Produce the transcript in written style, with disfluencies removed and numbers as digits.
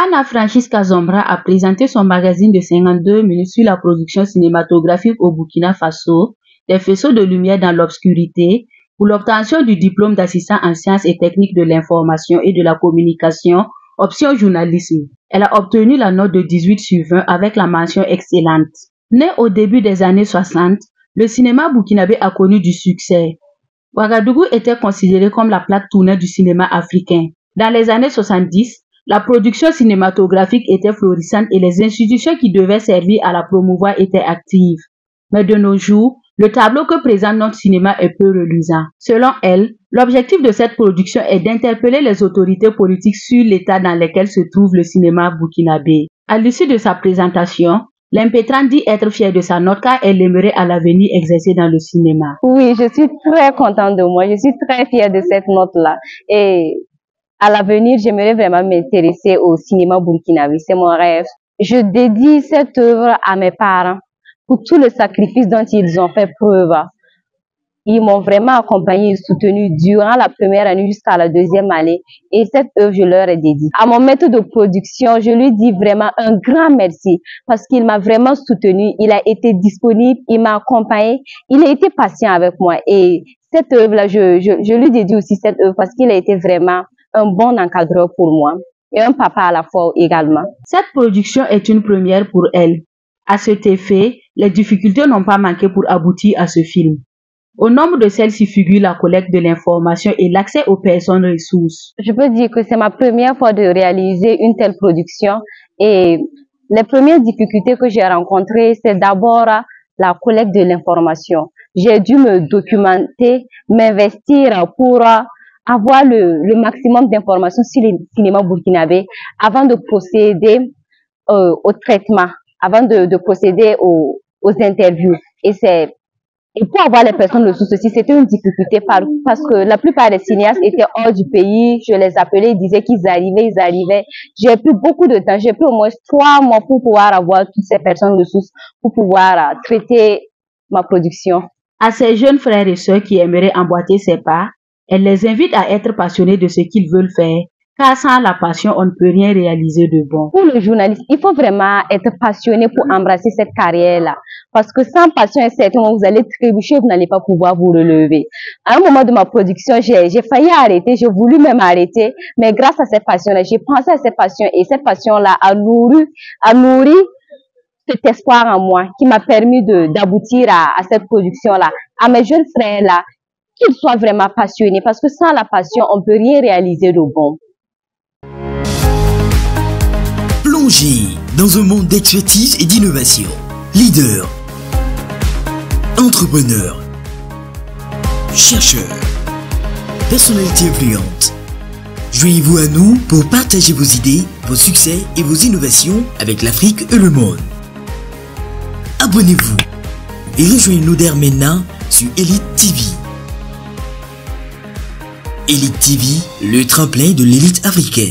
Anna Francisca Zombra a présenté son magazine de 52 minutes sur la production cinématographique au Burkina Faso, des faisceaux de lumière dans l'obscurité, pour l'obtention du diplôme d'assistant en sciences et techniques de l'information et de la communication, option journalisme. Elle a obtenu la note de 18 sur 20 avec la mention excellente. Né au début des années 60, le cinéma burkinabé a connu du succès. Ouagadougou était considéré comme la plaque tournante du cinéma africain. Dans les années 70, la production cinématographique était florissante et les institutions qui devaient servir à la promouvoir étaient actives. Mais de nos jours, le tableau que présente notre cinéma est peu reluisant. Selon elle, l'objectif de cette production est d'interpeller les autorités politiques sur l'état dans lequel se trouve le cinéma burkinabé. À l'issue de sa présentation, l'impétrante dit être fière de sa note car elle aimerait à l'avenir exercer dans le cinéma. Oui, je suis très contente de moi. Je suis très fière de cette note-là. Et à l'avenir, j'aimerais vraiment m'intéresser au cinéma burkinabé. C'est mon rêve. Je dédie cette œuvre à mes parents pour tout le sacrifice dont ils ont fait preuve. Ils m'ont vraiment accompagné et soutenu durant la première année jusqu'à la deuxième année. Et cette œuvre, je leur ai dédiée. À mon maître de production, je lui dis vraiment un grand merci parce qu'il m'a vraiment soutenu. Il a été disponible, il m'a accompagné, il a été patient avec moi. Et cette œuvre-là, je lui dédie aussi cette œuvre parce qu'il a été vraiment un bon encadreur pour moi et un papa à la fois également. Cette production est une première pour elle. À cet effet, les difficultés n'ont pas manqué pour aboutir à ce film. Au nombre de celles-ci figure la collecte de l'information et l'accès aux personnes ressources. Je peux dire que c'est ma première fois de réaliser une telle production et les premières difficultés que j'ai rencontrées, c'est d'abord la collecte de l'information. J'ai dû me documenter, m'investir pour avoir le maximum d'informations sur le cinéma burkinabé avant de procéder au traitement, avant de procéder aux interviews. Et pour avoir les personnes ressources aussi, c'était une difficulté parce que la plupart des cinéastes étaient hors du pays. Je les appelais, ils disaient qu'ils arrivaient. J'ai pris beaucoup de temps, j'ai pris au moins 3 mois pour pouvoir avoir toutes ces personnes ressources, pour pouvoir traiter ma production. À ces jeunes frères et sœurs qui aimeraient emboîter ces pas, elle les invite à être passionnés de ce qu'ils veulent faire, car sans la passion, on ne peut rien réaliser de bon. Pour le journaliste, il faut vraiment être passionné pour embrasser cette carrière-là. Parce que sans passion, certainement, vous allez trébucher, vous n'allez pas pouvoir vous relever. À un moment de ma production, j'ai failli arrêter, j'ai voulu même arrêter, mais grâce à cette passion-là, j'ai pensé à cette passion et cette passion-là a nourri cet espoir en moi qui m'a permis d'aboutir à cette production-là. À mes jeunes frères-là, qu'ils soient vraiment passionnés, parce que sans la passion, on ne peut rien réaliser de bon. Plongez dans un monde d'expertise et d'innovation. Leader, entrepreneur, chercheur, personnalité influente. Joignez-vous à nous pour partager vos idées, vos succès et vos innovations avec l'Afrique et le monde. Abonnez-vous et rejoignez-nous dès maintenant sur Elite TV. Elite TV, le tremplin de l'élite africaine.